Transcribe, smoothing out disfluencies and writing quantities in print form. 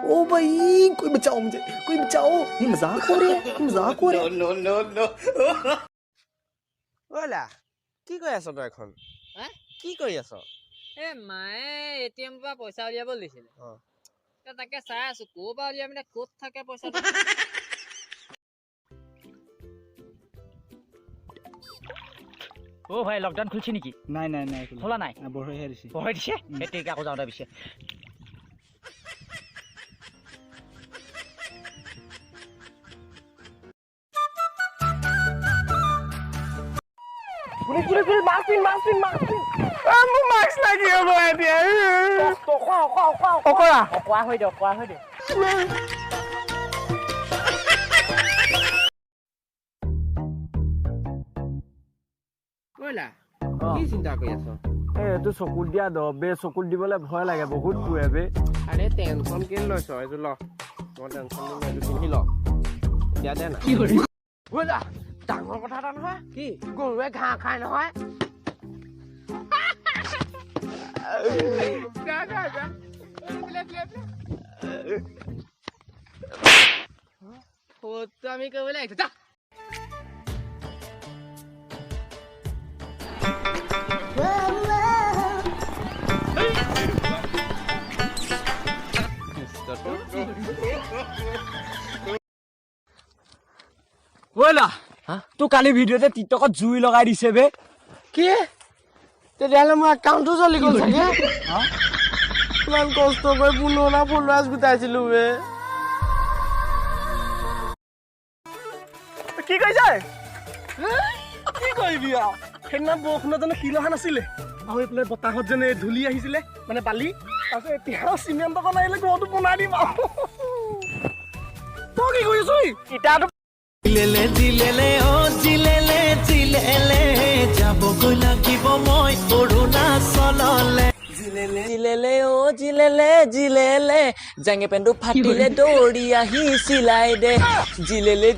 ओ भाई कोई बचाओ मुझे कोई बचाओ ये मजाक हो रहा है नो नो नो ওলা কি কৈ আছ তই এখন হা কি কৰি আছ এ মায়ে এটিএম পৰা পইচা উলিয়াব দিছিলে তাকে চাই আছো ক'ৰ পৰা উলিয়াম মানে ক'ত থাকে পইচাটো ও ভাই লকডাউন খুলছি নেকি নাই নাই নাই খোলা নাই বঢ়াইহে দিছে বহাই দিছে এতেকে আকৌ যাওঁতে পিছে পুলিচ মাৰ্কিন আমু মাস্ক লাগি হ'ব এতিয়া অকৰা কোৱা হৈ দে ওলা কি চিন্তা কৰি আছ এইটো চকুত দিয়া দবে চকুত দিবলৈ ভয় লাগে বহুত পুৰে বে আৰে টেনচন কেলে লৈছ এইটো ল মই টেনচন লৈ এইটো পিন্ধি ল দিয়া দে না ওলা ডাঙৰ কথা এটা নহয় কি গৰুৱে ঘাঁহ খাই নহয় আমি কৰিবলৈ আহিছো যা ওলা তো কালি ভিডিঅ'তে টিকটকত জুই লগাই দিছে বে কি তেতিয়াহ'লে মোৰ একাউণ্টটো চলি গ'ল চাগে ইমান কষ্ট কৰি পুৰণা ফলোৱাৰ্ছ গোটাইছিলো বে কি কৈছে কি কৰিবি আৰু সেইদিনা বৰষুণত জানো শিল অহা নাছিলে আৰু এইফালে বতাহত যেনে ধূলি আহিছিলে মানে বালি তাৰপিছত এতিয়া চিমেণ্ট অকণ আহিলে ঘৰটো বনাই দিম আৰু তই কি কৰিছ ইটাটো জিলেলে যাবগৈ লাগিব মই অৰুণাচললে জিলেলে জাঙে পেণ্টটো ফাটিলে দৌৰি আহি চিলাই দে জিলেলে